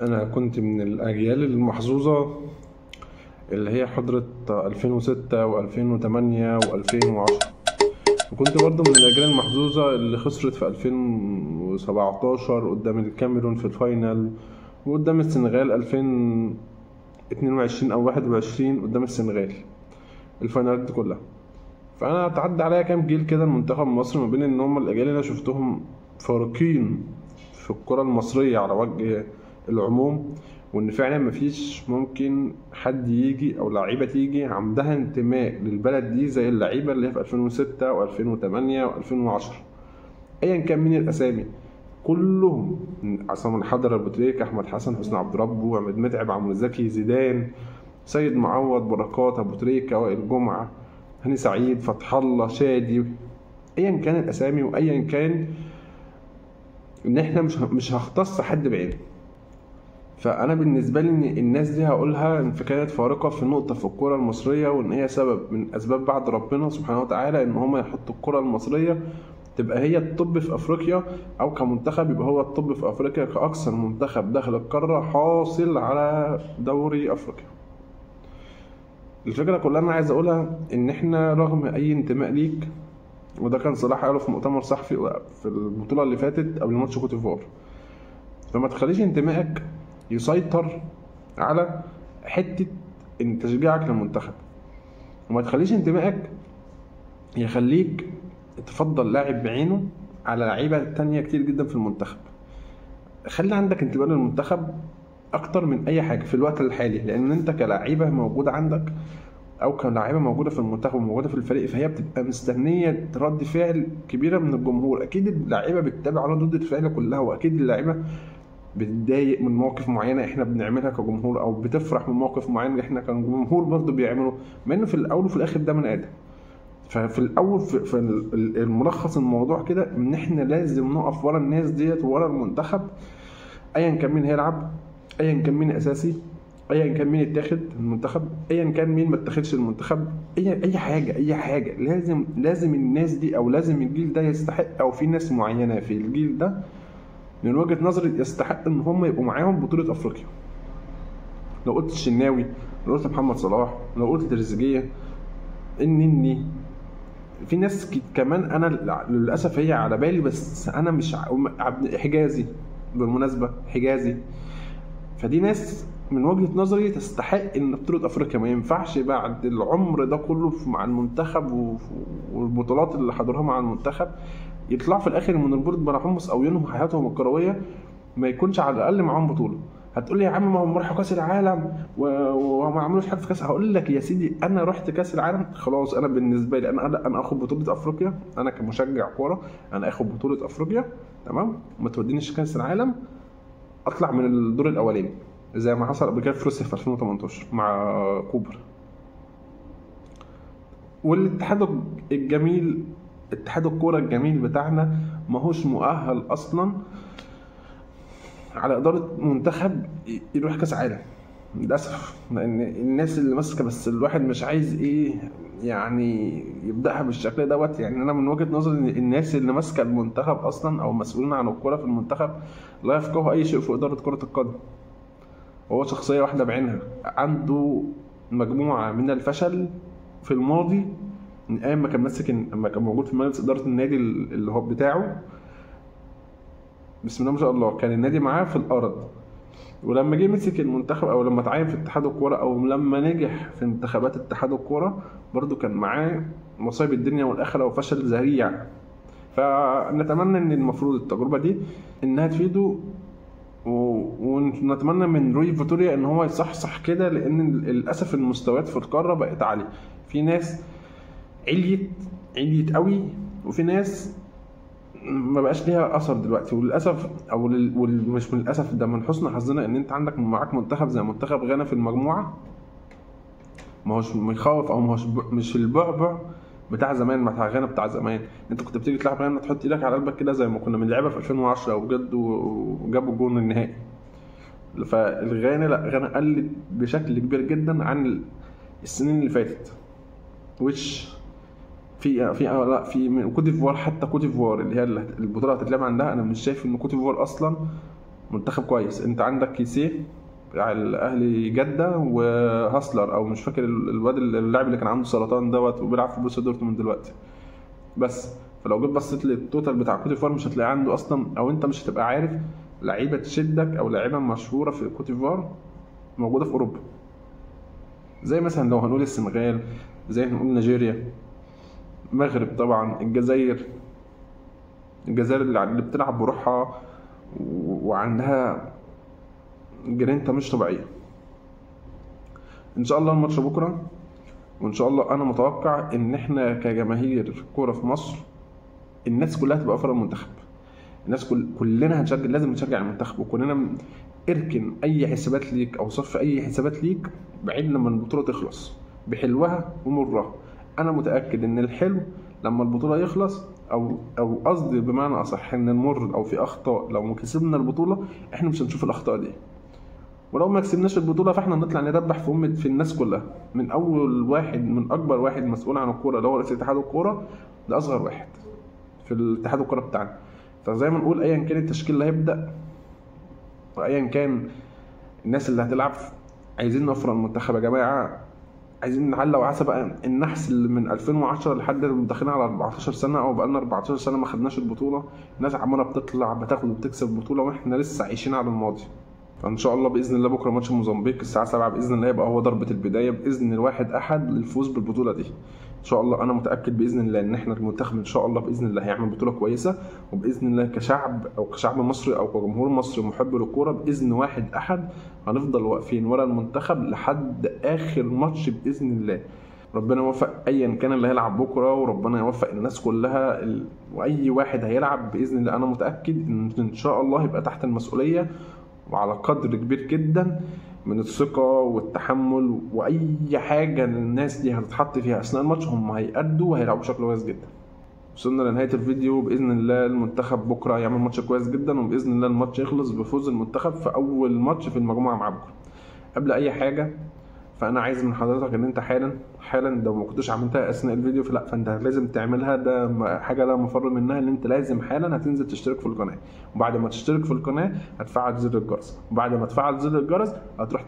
انا كنت من الاجيال المحظوظه اللي هي حضرت 2006 و2008 و2010، وكنت برضو من الاجيال المحظوظه اللي خسرت في 2017 قدام الكاميرون في الفاينل، وقدام السنغال 2022 او 21 قدام السنغال الفاينالات دي كلها. فانا تعدى عليا كام جيل كده المنتخب مصر، ما بين ان هم الاجيال اللي انا شفتهم فارقين في الكرة المصرية على وجه العموم، وان فعلا مفيش ممكن حد يجي او لعيبة تيجي عندها انتماء للبلد دي زي اللعيبة اللي هي في 2006 و2008 و2010، ايا كان مين الاسامي كلهم. عصام الحضر، ابو تريكة، احمد حسن، حسني عبد ربه، عماد متعب، عمرو زكي، زيدان، سيد معوض، بركات، ابو تريكة، وائل جمعة، هاني سعيد، فتح الله، شادي، ايا كان الاسامي وايا كان، ان احنا مش هختص حد بعينه. فانا بالنسبه لي ان الناس دي هقولها ان كانت فارقه في نقطه في الكره المصريه، وان هي سبب من اسباب بعد ربنا سبحانه وتعالى ان هم يحطوا الكره المصريه تبقى هي الطب في افريقيا، او كمنتخب يبقى هو الطب في افريقيا كاكثر منتخب داخل القاره حاصل على دوري افريقيا. الفكره كلها انا عايز اقولها ان احنا رغم اي انتماء ليك، وده كان صلاح قاله في مؤتمر صحفي في البطوله اللي فاتت قبل ماتش كوت ديفوار، فما تخليش انتمائك يسيطر على حتة ان تشجيعك للمنتخب، وما تخليش انتمائك يخليك تفضل لاعب بعينه على لعيبة تانية كتير جدا في المنتخب. خلي عندك انتماء للمنتخب اكتر من اي حاجة في الوقت الحالي، لان انت كلاعيبة موجودة عندك او كلاعيبة موجودة في المنتخب وموجودة في الفريق، فهي بتبقى مستنية رد فعل كبيرة من الجمهور. اكيد اللعيبة بتتابع ردود الفعل كلها، واكيد اللعيبة بتضايق من مواقف معينه احنا بنعملها كجمهور، او بتفرح من موقف معين احنا كجمهور برضه بيعمله، مع انه في الاول وفي الاخر ده بني ادم. ففي الاول في الملخص الموضوع كده ان احنا لازم نقف ورا الناس ديت وورا المنتخب، ايا كان مين هيلعب، ايا كان مين اساسي، ايا كان مين اتاخد المنتخب، ايا كان مين ما اتاخدش المنتخب، اي حاجه لازم الناس دي او لازم الجيل ده يستحق، او في ناس معينه في الجيل ده من وجهة نظري يستحق ان هم يبقوا معاهم بطولة افريقيا. لو قلت الشناوي، لو قلت محمد صلاح، لو قلت تريزيجيه، النني، في ناس كمان انا للاسف هي على بالي بس انا مش حجازي، بالمناسبة حجازي. فدي ناس من وجهة نظري تستحق ان بطولة افريقيا. ما ينفعش بعد العمر ده كله مع المنتخب والبطولات اللي حضروها مع المنتخب يطلعوا في الاخر من البورد بلا حمص او ينهوا حياتهم الكرويه ما يكونش على الاقل معاهم بطوله. هتقول لي يا عم ما هم راحوا كاس العالم وما عملوش حاجه في كاس. هقول لك يا سيدي انا رحت كاس العالم خلاص، انا بالنسبه لي انا اخد بطوله افريقيا، انا كمشجع كوره انا اخد بطوله افريقيا تمام، ما تودينيش كاس العالم اطلع من الدور الاولاني زي ما حصل قبل كده في روسيا في 2018 مع كوبر. والاتحاد الجميل، اتحاد الكوره الجميل بتاعنا ماهوش مؤهل اصلا على اداره منتخب يروح كاس عالم للاسف، لان الناس اللي ماسكه بس الواحد مش عايز ايه يعني يبداها بالشكل دوت. يعني انا من وجهه نظري ان الناس اللي ماسكه المنتخب اصلا او مسؤولين عن الكوره في المنتخب لا يفقهوا اي شيء في اداره كره القدم. هو شخصيه واحده بعينها عنده مجموعه من الفشل في الماضي، من ايام ما كان ماسك، لما كان موجود في مجلس اداره النادي اللي هو بتاعه، بسم الله ما شاء الله كان النادي معاه في الارض. ولما جه مسك المنتخب او لما اتعين في اتحاد الكوره او لما نجح في انتخابات اتحاد الكوره برضو كان معاه مصايب الدنيا والاخره وفشل ذريع. فنتمنى ان المفروض التجربه دي انها تفيده ونتمنى من روي فيتوريا ان هو يصحصح كده، لان للاسف المستويات في القاره بقت عاليه. في ناس عليت قوي، وفي ناس ما بقاش ليها اثر دلوقتي. وللاسف او مش من للاسف، ده من حسن حظنا ان انت عندك معاك منتخب زي منتخب غانا في المجموعه، ما هوش مخوف او ما هوش مش البعبع بتاع زمان، بتاع غانا بتاع زمان. انت كنت بتيجي تلعب غانا تحط ايدك على قلبك كده زي ما كنا بنلعبها في 2010 وجد وجابوا الجون النهائي. فالغانا لا، غانا قلت بشكل كبير جدا عن السنين اللي فاتت. وش في كوت ديفوار، حتى كوت ديفوار اللي هي البطوله هتتلعب عندها، انا مش شايف ان كوت ديفوار اصلا منتخب كويس. انت عندك كيسيه بتاع الاهلي جده، وهاسلر او مش فاكر الواد اللاعب اللي كان عنده سرطان دوت وبيلعب في بروسيا دورتموند دلوقتي. بس فلو جيت بصيت للتوتال بتاع كوت ديفوار مش هتلاقي عنده اصلا، او انت مش هتبقى عارف لعيبه تشدك او لعيبه مشهوره في كوت ديفوار موجوده في اوروبا، زي مثلا لو هنقول السنغال، زي هنقول نيجيريا، المغرب طبعا، الجزائر اللي بتلعب بروحها وعندها جرينتا مش طبيعيه. ان شاء الله الماتش بكره، وان شاء الله انا متوقع ان احنا كجماهير كوره في مصر الناس كلها تبقى واقفه المنتخب. الناس كلنا هنشجع، لازم نشجع المنتخب، وكلنا اركن اي حسابات ليك او صف اي حسابات ليك بعيد لما البطوله تخلص بحلوها ومرها. انا متاكد ان الحلو لما البطوله يخلص، او قصدي بمعنى اصح ان المر او في اخطاء، لو كسبنا البطوله احنا مش هنشوف الاخطاء دي، ولو ما كسبناش البطوله فاحنا نطلع نربح في الناس كلها، من اول واحد، من اكبر واحد مسؤول عن الكوره اللي هو رئيس اتحاد الكوره لاصغر واحد في الاتحاد الكوره بتاعنا. فزي ما نقول ايا كان التشكيل اللي هيبدا، وايا كان الناس اللي هتلعب، عايزين نوفر المنتخب يا جماعه. عايزين نعلق وعسى بقى النحس اللي من 2010 لحد داخلين على 14 سنه، او بقالنا 14 سنه ما خدناش البطوله. الناس عماله بتطلع بتاخد وبتكسب بطوله واحنا لسه عايشين على الماضي. فان شاء الله باذن الله بكره ماتش موزمبيق الساعه 7 باذن الله يبقى هو ضربه البدايه باذن الواحد احد للفوز بالبطوله دي. ان شاء الله انا متاكد باذن الله ان احنا المنتخب ان شاء الله باذن الله هيعمل بطوله كويسه، وباذن الله كشعب او كشعب مصري او كجمهور مصري محب للكوره باذن واحد احد هنفضل واقفين ورا المنتخب لحد اخر ماتش باذن الله. ربنا يوفق ايا كان اللي هيلعب بكره، وربنا يوفق الناس كلها واي واحد هيلعب باذن الله. انا متاكد ان شاء الله يبقى تحت المسؤوليه وعلى قدر كبير جدا من الثقة والتحمل، وأي حاجة الناس دي هتتحط فيها أثناء الماتش هم هيأدوا وهيلعبوا بشكل كويس جدا. وصلنا لنهاية الفيديو. بإذن الله المنتخب بكرة يعمل ماتش كويس جدا، وبإذن الله الماتش يخلص بفوز المنتخب في أول ماتش في المجموعة مع بكرة. قبل أي حاجة فأنا عايز من حضرتك إن أنت حالا لو ما كنتش عملتها أثناء الفيديو فأنت لازم تعملها. ده حاجة لا مفر منها، إن أنت لازم حالا هتنزل تشترك في القناة، وبعد ما تشترك في القناة هتفعل زر الجرس، وبعد ما تفعل زر الجرس هتروح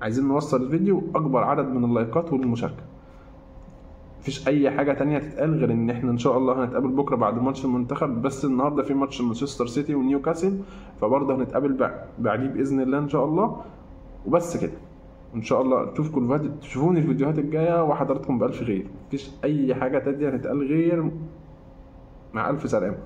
عايزين نوصل الفيديو أكبر عدد من اللايكات والمشاركة. مفيش أي حاجة تانية تتقال غير إن إحنا إن شاء الله هنتقابل بكرة بعد ماتش المنتخب. بس النهاردة في ماتش مانشستر سيتي ونيوكاسل، فبرضه هنتقابل بعديه بإذن الله إن شاء الله. وبس كده ان شاء الله تشوفوني الفيديوهات الجايه وحضراتكم بالف خير. مفيش اي حاجه تانية هتتقال غير مع الف سلامه.